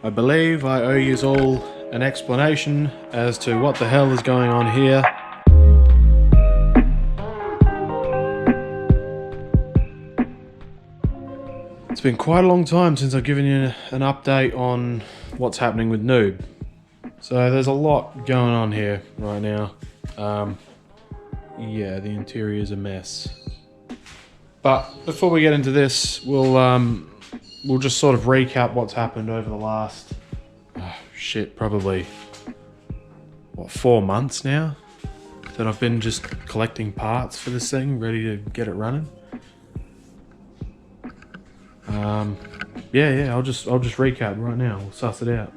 I believe I owe you all an explanation as to what the hell is going on here. It's been quite a long time since I've given you an update on what's happening with NooB. So there's a lot going on here right now. Yeah, the interior is a mess. But before we get into this, we'll just sort of recap what's happened over the last, probably, what, 4 months now? That I've been just collecting parts for this thing, ready to get it running. Yeah, I'll just recap right now. We'll suss it out.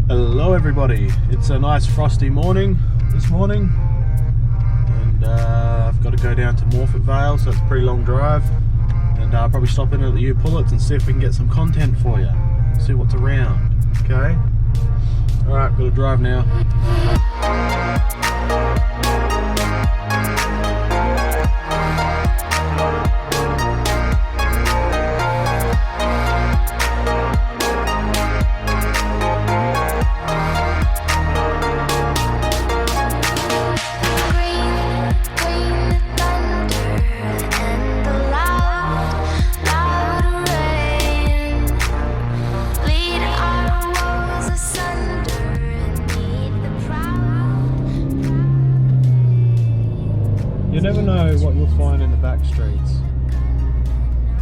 Hello everybody. It's a nice frosty morning this morning, and I've got to go down to Morphett Vale, so it's a pretty long drive, and I'll probably stop in at the U-Pullets and see if we can get some content for you. See what's around. Okay. All right, got to drive now. You never know what you'll find in the back streets.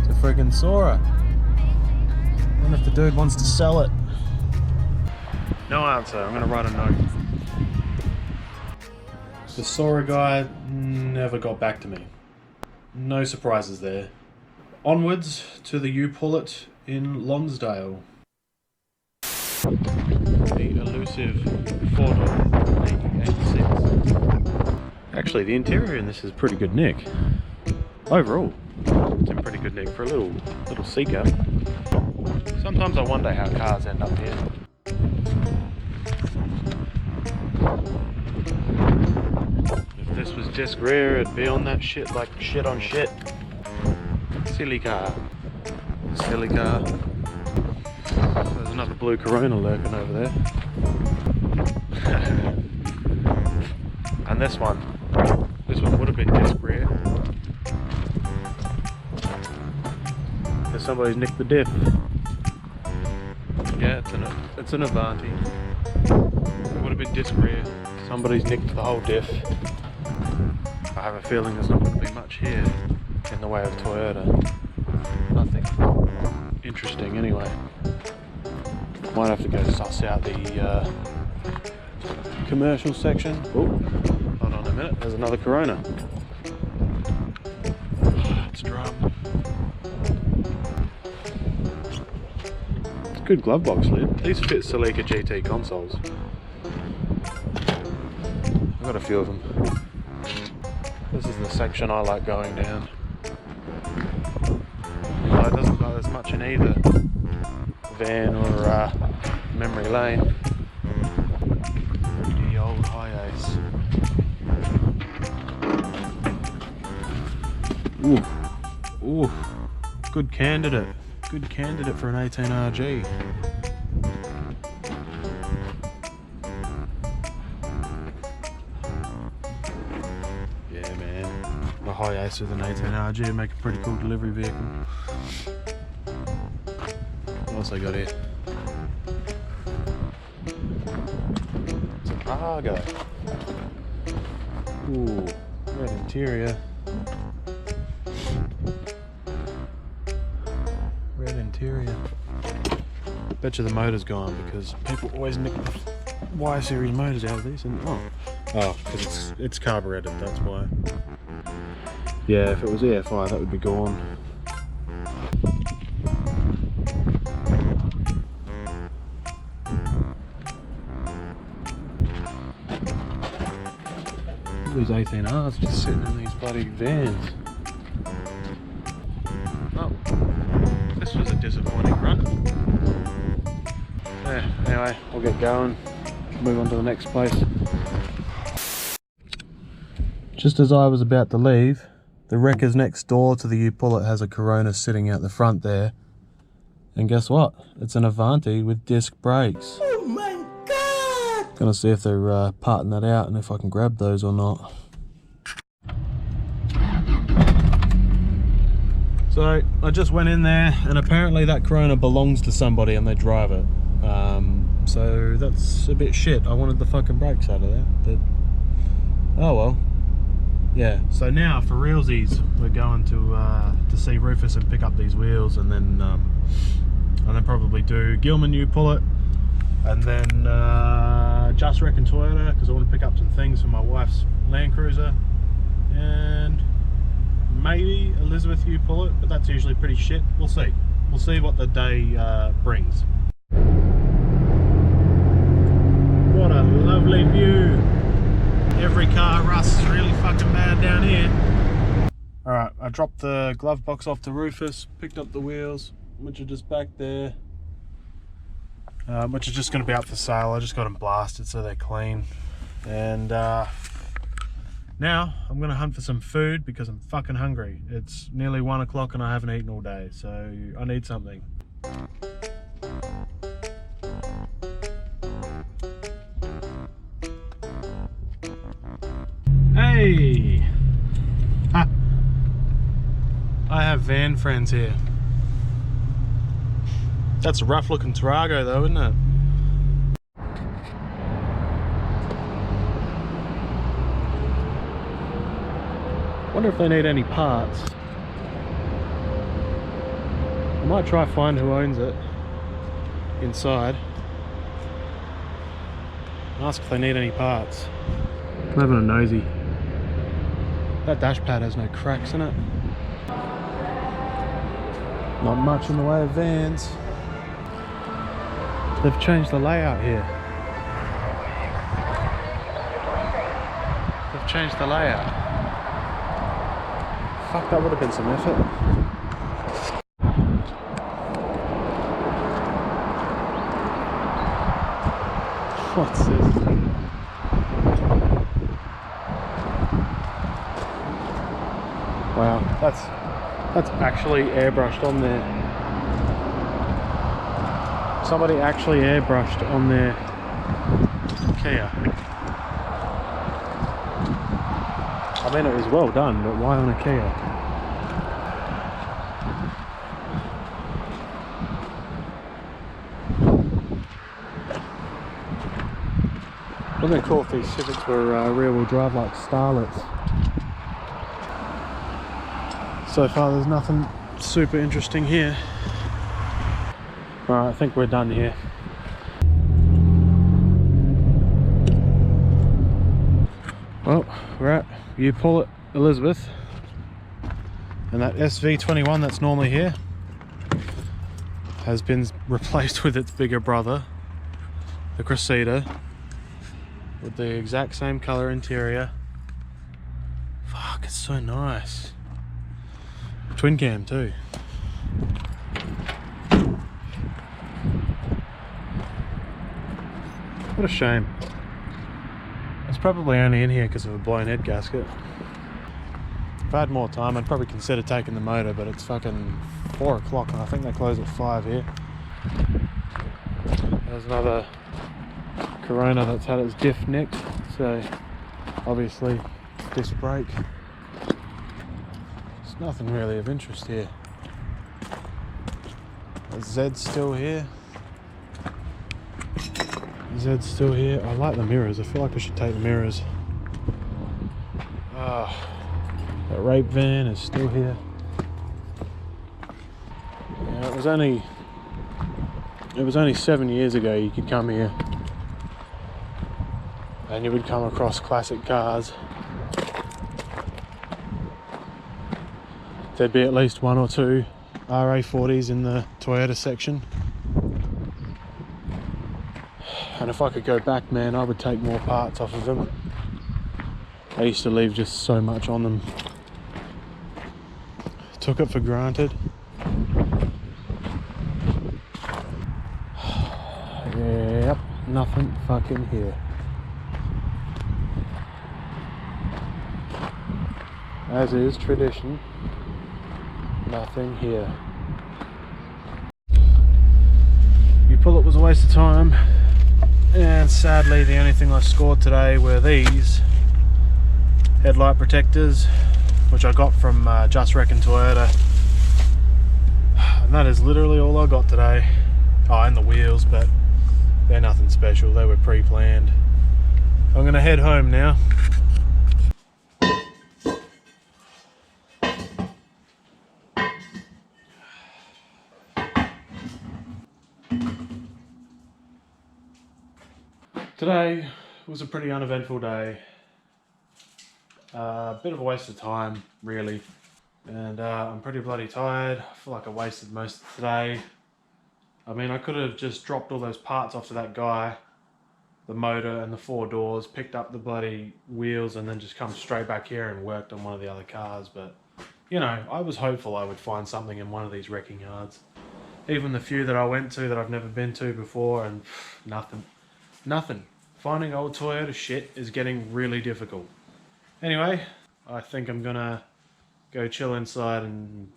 It's a friggin' Sora. I wonder if the dude wants to sell it. No answer. I'm gonna write a note. The Sora guy never got back to me. No surprises there. Onwards to the U-Pullet in Lonsdale. The elusive 4.86. Actually, the interior in this is pretty good nick. Overall, it's in pretty good nick for a little Celica. Sometimes I wonder how cars end up here. If this was disc rear, it'd be on that shit like shit on shit. Celica. There's another blue Corona lurking over there. And this one would have been disc rear. If somebody's nicked the diff. Yeah, it's an Avanti. It would have been disc rear. Somebody's nicked the whole diff. I have a feeling there's not going to be much here in the way of Toyota. Nothing interesting anyway. Might have to go suss out the commercial section. Oh, hold on a minute, there's another Corona. It's drum. It's a good glove box lid. These fit Celica GT consoles. I've got a few of them. This is the section I like going down. It doesn't look like there's much in either van or memory lane. The old high ace. Ooh, good candidate. Good candidate for an 18RG. Yeah, man. The high ace with an 18RG would make a pretty cool delivery vehicle. What else I got here? It's an Argo. Ooh, red interior. Red interior. Bet you the motor's gone because people always nick the Y series motors out of these. And because it's carburetted, that's why. Yeah, if it was EFI, that would be gone. These 18Rs just sitting in these bloody vans. Oh, this was a disappointing run. Yeah, anyway, we'll get going, move on to the next place. Just as I was about to leave, The wreckers next door to the U-Pullet has a Corona sitting out the front there. And guess what? It's an Avanti with disc brakes. Oh my god! Gonna see if they're parting that out and if I can grab those or not. So I just went in there and apparently that Corona belongs to somebody and they drive it. So that's a bit shit. I wanted the fucking brakes out of that, but oh well. Yeah, so now for realsies, we're going to see Rufus and pick up these wheels, and then probably do Gilman U-Pullet, and then just reckon Toyota because I want to pick up some things for my wife's Land Cruiser, and maybe Elizabeth U-Pullet, but that's usually pretty shit. We'll see. We'll see what the day brings. What a lovely view. Every car rusts really fucking bad down here. Alright, I dropped the glove box off to Rufus, picked up the wheels, which are just back there, which are just going to be up for sale. I just got them blasted so they're clean. And now I'm going to hunt for some food because I'm fucking hungry. It's nearly 1 o'clock and I haven't eaten all day, so I need something. Hey! Ha. I have van friends here. That's a rough looking Tarago though, isn't it? Wonder if they need any parts. I might try find who owns it inside. Ask if they need any parts. I'm having a nosy. That dash pad has no cracks in it. Not much in the way of vans. They've changed the layout here. They've changed the layout. Fuck, that would have been some effort. What's this? Wow, that's actually airbrushed on there. Somebody actually airbrushed on their Kia. I mean, it was well done, but why on a Kia? Wouldn't it be cool if these Civics were rear-wheel drive like Starlets? So far there's nothing super interesting here. Alright, I think we're done here. Well, we're at U-Pullet Elizabeth, and that SV21 that's normally here has been replaced with its bigger brother, the Cressida, with the exact same colour interior. Fuck, it's so nice. Twin cam too. What a shame. It's probably only in here because of a blown head gasket. If I had more time I'd probably consider taking the motor, but it's fucking 4 o'clock and I think they close at 5 here. There's another Corona that's had its diff nicked, so obviously disc brake. There's nothing really of interest here. Zed's still here. Zed's still here. I like the mirrors. I feel like I should take the mirrors. That rape van is still here. Yeah, it was only 7 years ago you could come here and you would come across classic cars. There'd be at least 1 or 2 RA40s in the Toyota section. And if I could go back, man, I would take more parts off of them. I used to leave just so much on them. Took it for granted. Yep, nothing fucking here. as is tradition, nothing here. You pull it was a waste of time, and sadly the only thing I scored today were these headlight protectors, which I got from Just Reckon Toyota, and that is literally all I got today. Oh, and the wheels, but they're nothing special, they were pre-planned. I'm going to head home now. Today was a pretty uneventful day. A bit of a waste of time, really. And I'm pretty bloody tired. I feel like I wasted most of today. I mean, I could have just dropped all those parts off to that guy, the motor and the 4 doors, picked up the bloody wheels and then just come straight back here and worked on one of the other cars. But, you know, I was hopeful I would find something in one of these wrecking yards. Even the few that I went to that I've never been to before, and nothing. Nothing. Finding old Toyota shit is getting really difficult. Anyway, I think I'm gonna go chill inside and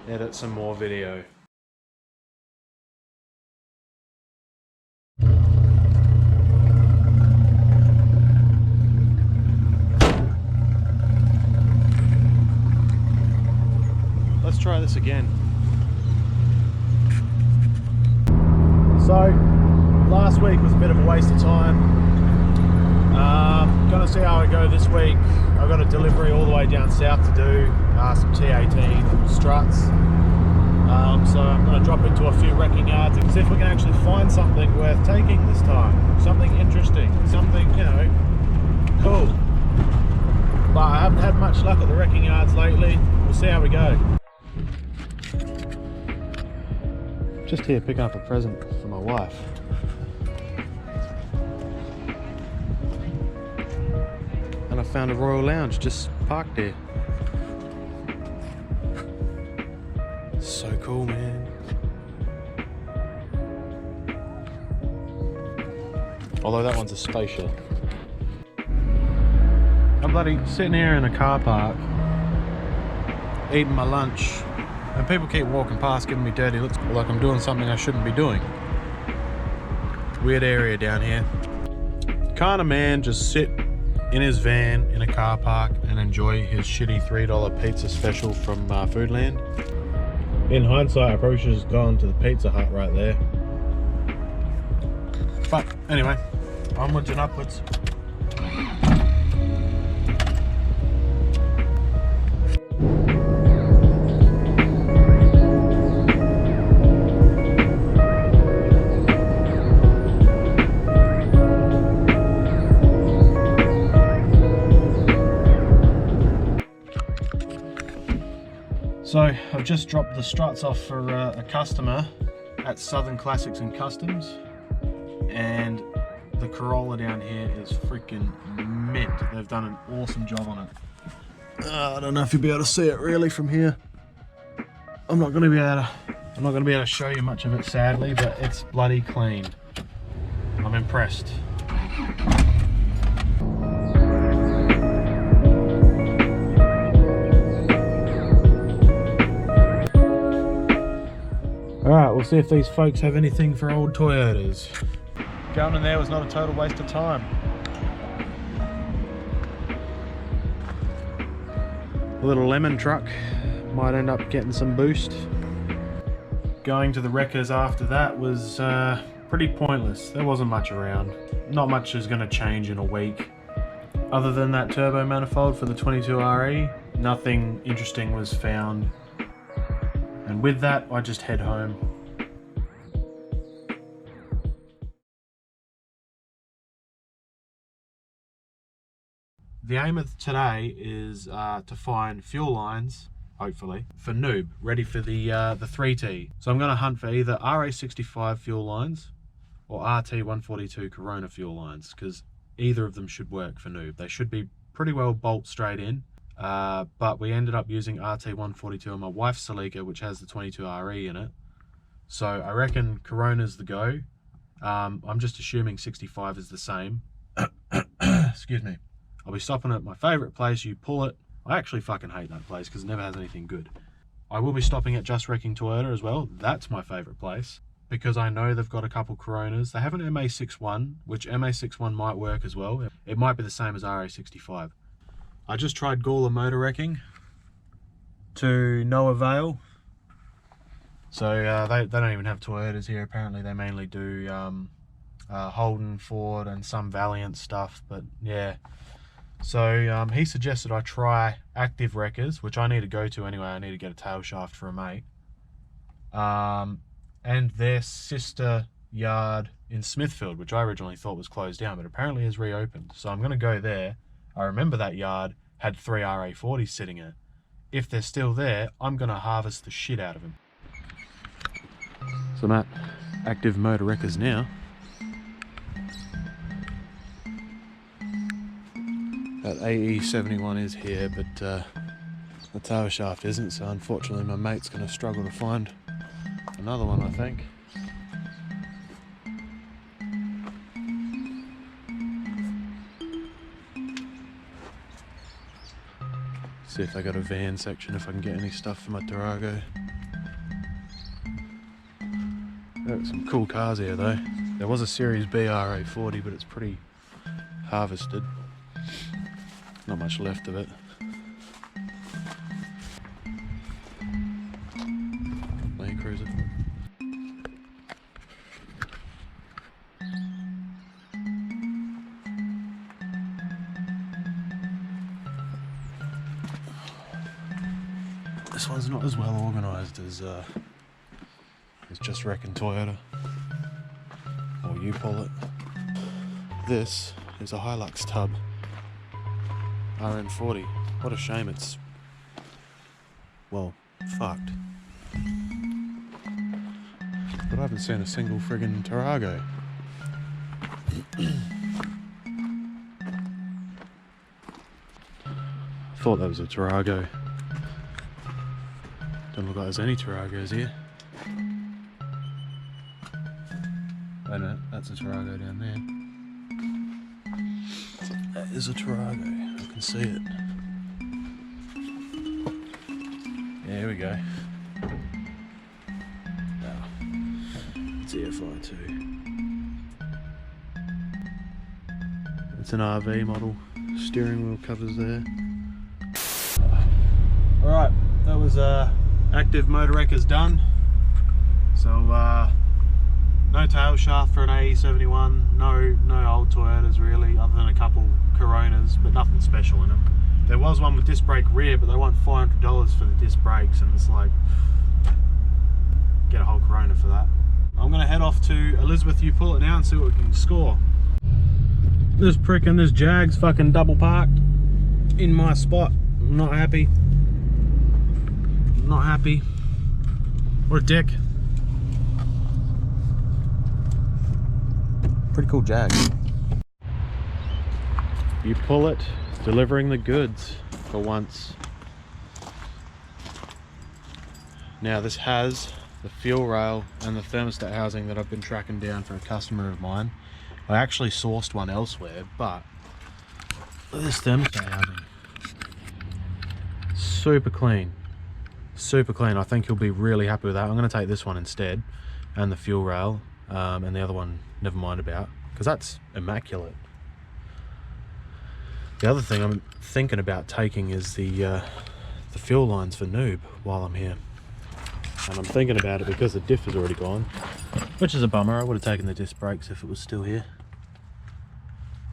edit some more video. Let's try this again. So, last week was a bit of a waste of time. Gonna see how I go this week. I've got a delivery all the way down south to do, some T18 struts. So I'm gonna drop into a few wrecking yards and see if we can actually find something worth taking this time. Something interesting, something, you know, cool. But I haven't had much luck at the wrecking yards lately. We'll see how we go. Just here picking up a present for my wife. And I found a Royal Lounge just parked there. So cool, man. Although that one's a spaceship. I'm bloody sitting here in a car park, eating my lunch, and people keep walking past giving me dirty looks like I'm doing something I shouldn't be doing. Weird area down here. Can't a man just sit in his van in a car park and enjoy his shitty $3 pizza special from Foodland? In hindsight, I probably should have gone to the Pizza Hut right there. But anyway, onwards and upwards. So I've just dropped the struts off for a customer at Southern Classics and Customs, and the Corolla down here is freaking mint. They've done an awesome job on it. I don't know if you'll be able to see it really from here. I'm not going to be able to show you much of it, sadly, but it's bloody clean. I'm impressed. Alright, we'll see if these folks have anything for old Toyotas. Going in there was not a total waste of time. A little lemon truck might end up getting some boost. Going to the wreckers after that was pretty pointless. There wasn't much around. Not much is going to change in a week. Other than that turbo manifold for the 22RE, nothing interesting was found. And with that, I just head home. The aim of today is to find fuel lines, hopefully, for NooB, ready for the 3T. So I'm going to hunt for either RA65 fuel lines or RT142 Corona fuel lines, because either of them should work for NooB. They should be pretty well bolt straight in. But we ended up using RT142 on my wife's Celica, which has the 22RE in it. So I reckon Corona's the go. I'm just assuming 65 is the same. Excuse me. I'll be stopping at my favourite place, You Pull It. I actually fucking hate that place because it never has anything good. I will be stopping at Just Wrecking Toyota as well. That's my favourite place because I know they've got a couple Coronas. They have an MA61, which MA61 might work as well. It might be the same as RA65. I just tried Gawler Motor Wrecking to no avail. So they don't even have Toyotas here. Apparently they mainly do Holden, Ford and some Valiant stuff, but yeah. So he suggested I try Active Wreckers, which I need to go to anyway. I need to get a tail shaft for a mate. And their sister yard in Smithfield, which I originally thought was closed down, but apparently is reopened. So I'm going to go there. I remember that yard had 3 RA40s sitting in it. If they're still there, I'm going to harvest the shit out of them. So I'm at Active Motor Wreckers now. That AE71 is here, but the tail shaft isn't, so unfortunately my mate's going to struggle to find another one, I think. See if they got a van section, if I can get any stuff for my Tarago. Got some cool cars here though. There was a Series B RA40, but it's pretty harvested. Not much left of it. Land Cruiser. This one's not as well organised as Just Wrecking Toyota, or You Pull It. This is a Hilux tub. RN40. What a shame it's, well, fucked. But I haven't seen a single friggin' Tarago. Thought that was a Tarago. Don't look like there's any Taragos here. Wait a minute, that's a Tarago down there. That is a Tarago. I can see it. Yeah, here we go. Now, it's EFI too. It's an RV model. Steering wheel covers there. Alright, that was Active Motor Wreckers done. So no tail shaft for an AE71, no old Toyotas really, other than a couple Coronas, but nothing special in them. There was one with disc brake rear, but they want $500 for the disc brakes, and it's like, get a whole Corona for that. I'm gonna head off to Elizabeth You Pull It now and see what we can score. This prick and this Jag's fucking double parked in my spot. I'm not happy. Not happy. What a dick. Pretty cool Jag. You Pull It, delivering the goods for once. Now this has the fuel rail and the thermostat housing that I've been tracking down for a customer of mine. I actually sourced one elsewhere, but this thermostat housing, super clean. Super clean. I think you'll be really happy with that. I'm going to take this one instead, and the fuel rail, and the other one never mind about, because that's immaculate. The other thing I'm thinking about taking is the fuel lines for NooB while I'm here, and I'm thinking about it because the diff is already gone, which is a bummer. I would have taken the disc brakes if it was still here,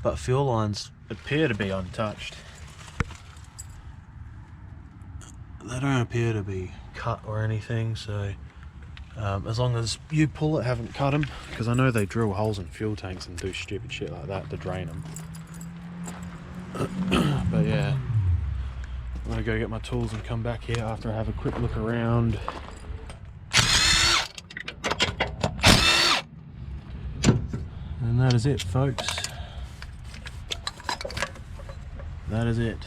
but fuel lines appear to be untouched. They don't appear to be cut or anything, so as long as You Pull It haven't cut them, because I know they drill holes in fuel tanks and do stupid shit like that to drain them. But yeah, I'm gonna go get my tools and come back here after I have a quick look around. And that is it, folks. That is it.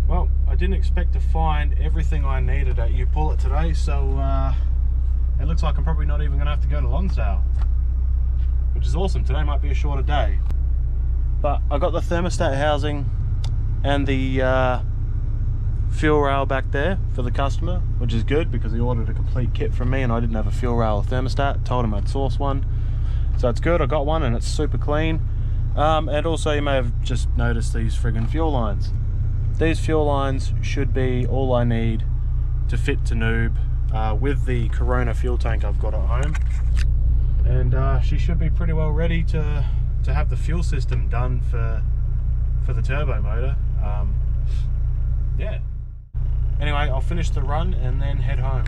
Well, I didn't expect to find everything I needed at You Pull It today, so it looks like I'm probably not even going to have to go to Lonsdale. which is awesome. Today might be a shorter day. But I got the thermostat housing and the fuel rail back there for the customer, which is good because he ordered a complete kit from me and I didn't have a fuel rail or thermostat. Told him I'd source one. So it's good, I got one and it's super clean. And also you may have just noticed these friggin' fuel lines. These fuel lines should be all I need to fit to NooB with the Corona fuel tank I've got at home. And she should be pretty well ready to have the fuel system done for the turbo motor. Yeah. Anyway, I'll finish the run and then head home.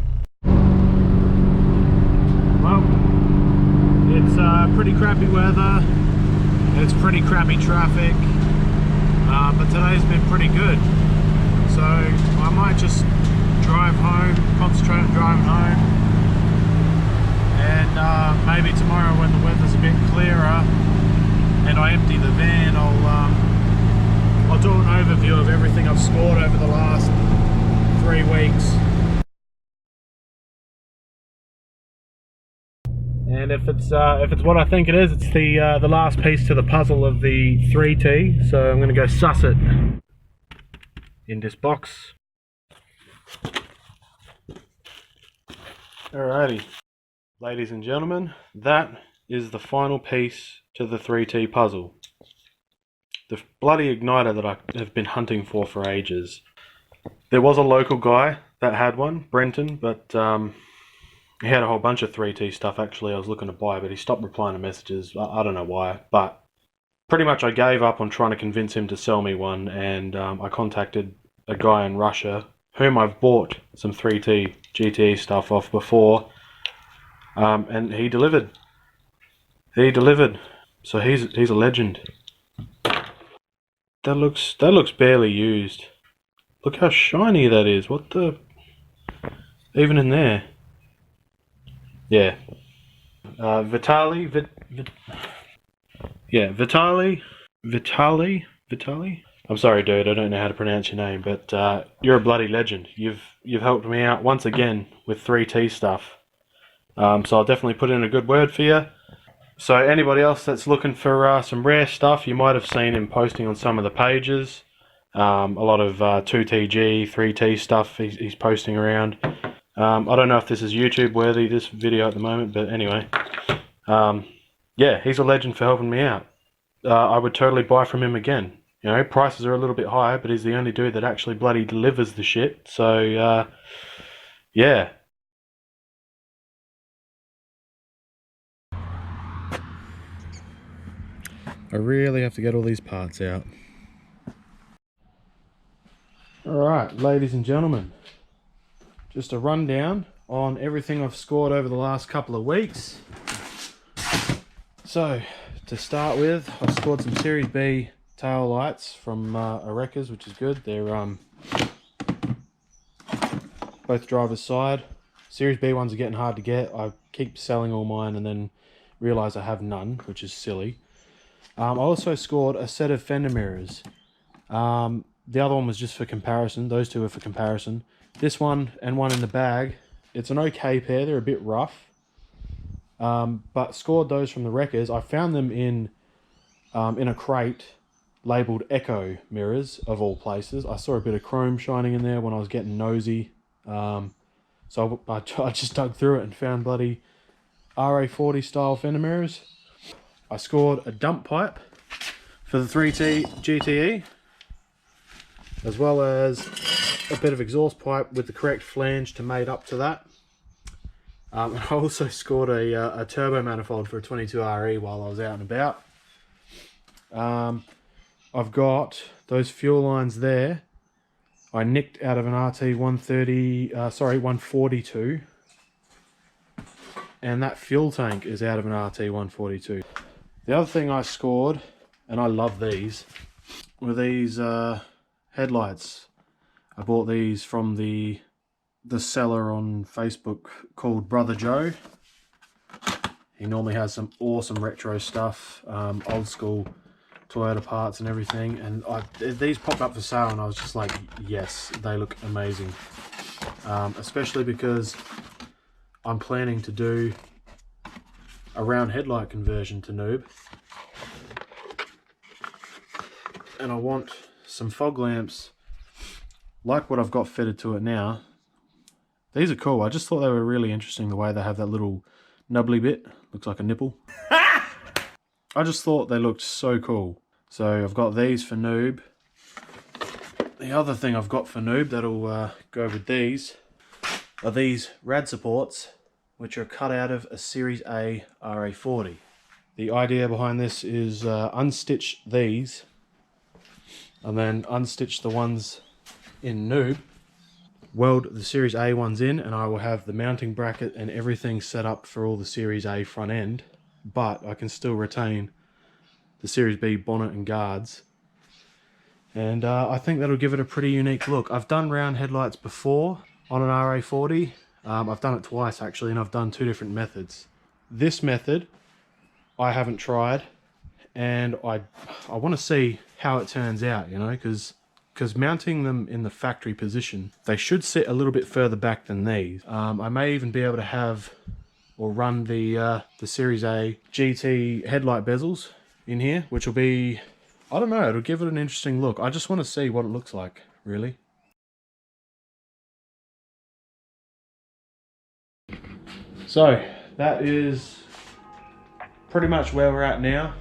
Well, it's pretty crappy weather. It's pretty crappy traffic. But today's been pretty good. So I might just drive home, concentrate on driving home. And maybe tomorrow when the weather's a bit clearer and I empty the van, I'll do an overview of everything I've scored over the last 3 weeks. And if it's what I think it is, it's the last piece to the puzzle of the 3T. So I'm going to go suss it in this box. Alrighty, ladies and gentlemen, that is the final piece to the 3T puzzle. The bloody igniter that I have been hunting for ages. There was a local guy that had one, Brenton, but he had a whole bunch of 3T stuff actually I was looking to buy, but he stopped replying to messages. I don't know why, but pretty much I gave up on trying to convince him to sell me one, and I contacted a guy in Russia whom I've bought some 3T GTE stuff off before, and he delivered. He delivered. So he's a legend. That looks barely used. Look how shiny that is. What the? Even in there. Yeah. Vitaly. I'm sorry, dude. I don't know how to pronounce your name, but you're a bloody legend. You've helped me out once again with 3T stuff. So I'll definitely put in a good word for you. So anybody else that's looking for some rare stuff, you might have seen him posting on some of the pages. A lot of 2TG, 3T stuff he's posting around. I don't know if this is YouTube worthy, this video at the moment, but anyway. Yeah, he's a legend for helping me out. I would totally buy from him again. You know, prices are a little bit higher, but he's the only dude that actually bloody delivers the shit. So, yeah. I really have to get all these parts out. Alright, ladies and gentlemen. Just a rundown on everything I've scored over the last couple of weeks. So, to start with, I've scored some Series B tail lights from RA40, which is good. They're both driver's side. Series B ones are getting hard to get. I keep selling all mine and then realise I have none, which is silly. I also scored a set of fender mirrors. The other one was just for comparison. Those two are for comparison. This one and one in the bag, it's an okay pair. They're a bit rough. But scored those from the wreckers. I found them in a crate labelled Echo mirrors, of all places. I saw a bit of chrome shining in there when I was getting nosy. So I just dug through it and found bloody RA40 style fender mirrors. I scored a dump pipe for the 3T GTE, as well as a bit of exhaust pipe with the correct flange to mate up to that. I also scored a turbo manifold for a 22RE while I was out and about. I've got those fuel lines there. I nicked out of an RT142, and that fuel tank is out of an RT142. The other thing I scored, and I love these, were these headlights. I bought these from the seller on Facebook called Brother Joe. He normally has some awesome retro stuff, old school Toyota parts and everything, and these popped up for sale and I was just like, yes, they look amazing. Especially because I'm planning to do a round headlight conversion to NooB. And I want some fog lamps like what I've got fitted to it now. These are cool. I just thought they were really interesting the way they have that little nubbly bit. Looks like a nipple. I just thought they looked so cool. So I've got these for NooB. The other thing I've got for NooB that'll go with these are these rad supports, which are cut out of a Series A RA40. The idea behind this is unstitch these and then unstitch the ones in NooB, weld the Series A ones in, and I will have the mounting bracket and everything set up for all the Series A front end, but I can still retain the Series B bonnet and guards. And I think that'll give it a pretty unique look. I've done round headlights before on an RA40. I've done it twice actually, and I've done two different methods. This method I haven't tried, and I want to see how it turns out, you know, because mounting them in the factory position, they should sit a little bit further back than these. I may even be able to have or run the Series A GT headlight bezels in here, which will be, I don't know, it'll give it an interesting look. I just want to see what it looks like, really. So that is pretty much where we're at now.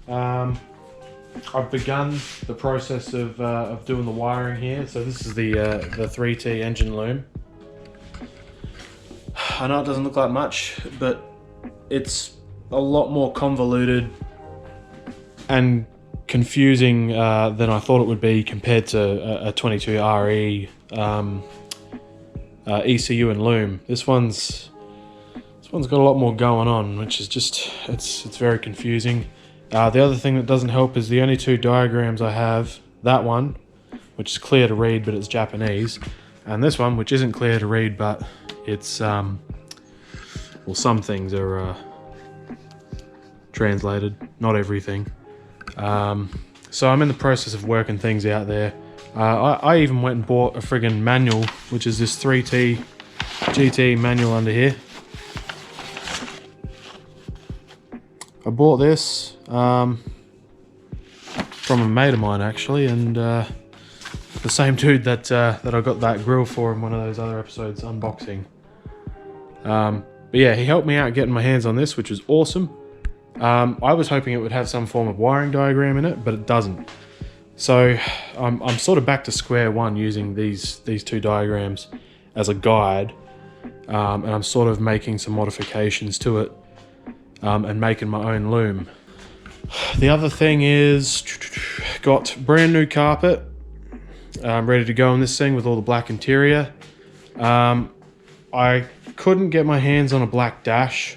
I've begun the process of doing the wiring here. So this is the 3T engine loom. I know it doesn't look like much, but it's a lot more convoluted and confusing than I thought it would be compared to a 22RE ECU and loom. This one's got a lot more going on, which is just, it's very confusing. The other thing that doesn't help is the only two diagrams I have, that one, which is clear to read but it's Japanese, and this one, which isn't clear to read but it's, well, some things are translated, not everything. So I'm in the process of working things out there. I even went and bought a friggin' manual, which is this 3T GT manual under here. I bought this from a mate of mine actually, and the same dude that I got that grill for in one of those other episodes unboxing. But yeah, he helped me out getting my hands on this, which was awesome. I was hoping it would have some form of wiring diagram in it, but it doesn't. So I'm sort of back to square one using these two diagrams as a guide, and I'm sort of making some modifications to it. And making my own loom. The other thing is, got brand new carpet. Ready to go on this thing with all the black interior. I couldn't get my hands on a black dash.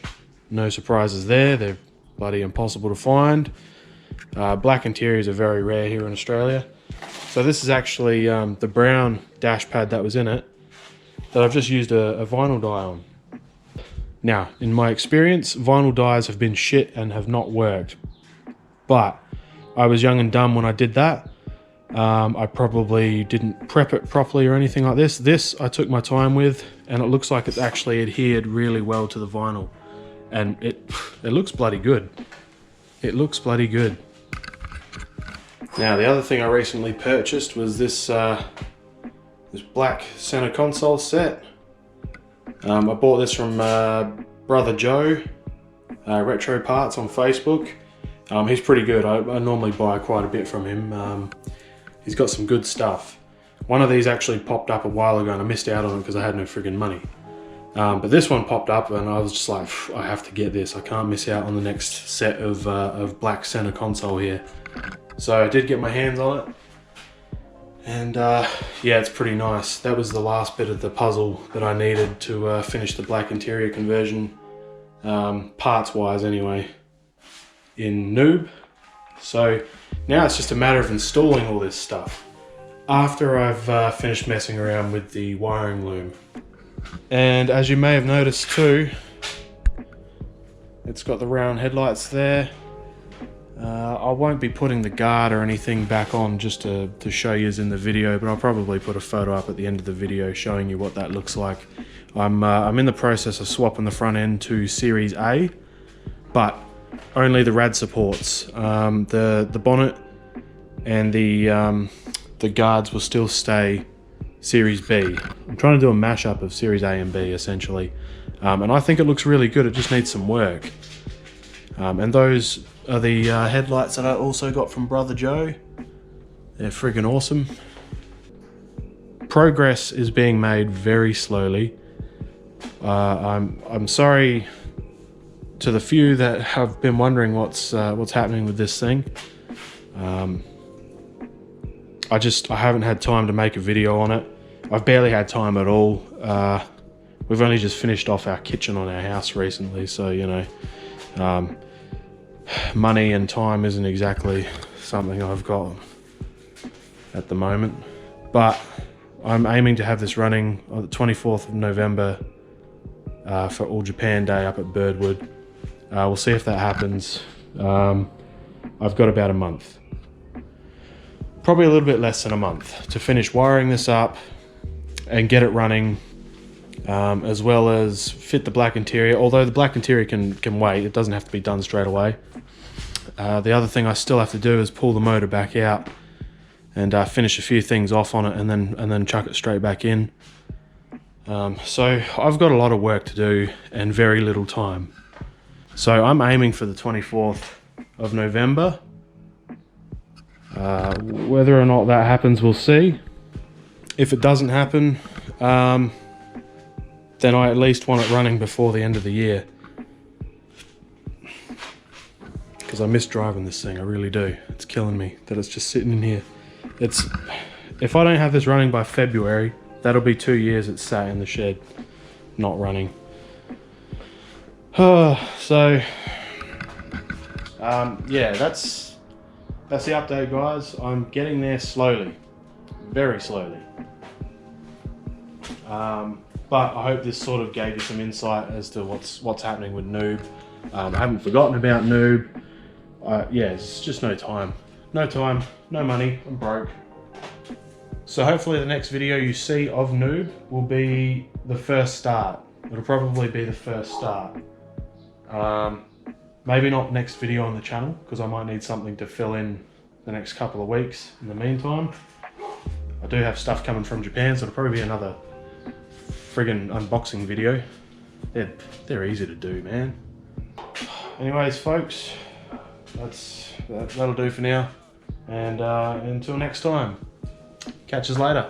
No surprises there, they're bloody impossible to find. Black interiors are very rare here in Australia. So this is actually the brown dash pad that was in it, that I've just used a vinyl dye on. Now, in my experience, vinyl dyes have been shit and have not worked. But I was young and dumb when I did that. I probably didn't prep it properly or anything like this. This I took my time with, and it looks like it's actually adhered really well to the vinyl. And it looks bloody good. It looks bloody good. Now, the other thing I recently purchased was this black center console set. I bought this from Brother Joe, Retro Parts on Facebook. He's pretty good. I normally buy quite a bit from him. He's got some good stuff. One of these actually popped up a while ago and I missed out on it because I had no friggin' money. But this one popped up and I was just like, I have to get this. I can't miss out on the next set of black center console here. So I did get my hands on it. And yeah, it's pretty nice. That was the last bit of the puzzle that I needed to finish the black interior conversion, parts wise anyway, in NooB. So now it's just a matter of installing all this stuff after I've finished messing around with the wiring loom. And as you may have noticed too, it's got the round headlights there. I won't be putting the guard or anything back on just to show you in the video, but I'll probably put a photo up at the end of the video showing you what that looks like. I'm in the process of swapping the front end to Series A, but only the rad supports. The bonnet and the guards will still stay Series B. I'm trying to do a mashup of Series A and B essentially, and I think it looks really good. It just needs some work. And those are the headlights that I also got from Brother Joe. They're friggin' awesome. Progress is being made very slowly. I'm sorry to the few that have been wondering what's happening with this thing. I haven't had time to make a video on it. I've barely had time at all. We've only just finished off our kitchen on our house recently, so you know, money and time isn't exactly something I've got at the moment. But I'm aiming to have this running on the 24th of November for All Japan Day up at Birdwood. We'll see if that happens. I've got about a month. Probably a little bit less than a month to finish wiring this up and get it running, as well as fit the black interior. Although the black interior can wait, it doesn't have to be done straight away. The other thing I still have to do is pull the motor back out and finish a few things off on it, and then chuck it straight back in. So I've got a lot of work to do and very little time. So I'm aiming for the 24th of November. Whether or not that happens, we'll see. If it doesn't happen, then I at least want it running before the end of the year. Because I miss driving this thing, I really do. It's killing me that it's just sitting in here. If I don't have this running by February, that'll be 2 years it's sat in the shed, not running. So, yeah, that's the update, guys. I'm getting there slowly, very slowly. But I hope this sort of gave you some insight as to what's happening with NooB. I haven't forgotten about NooB. Yeah, it's just no time, no money. I'm broke. So hopefully the next video you see of NooB will be the first start. It'll probably be the first start. Maybe not next video on the channel, because I might need something to fill in the next couple of weeks. In the meantime, I do have stuff coming from Japan, so it'll probably be another friggin' unboxing video. They're easy to do, man. Anyways, folks, that'll do for now. And until next time, catch us later.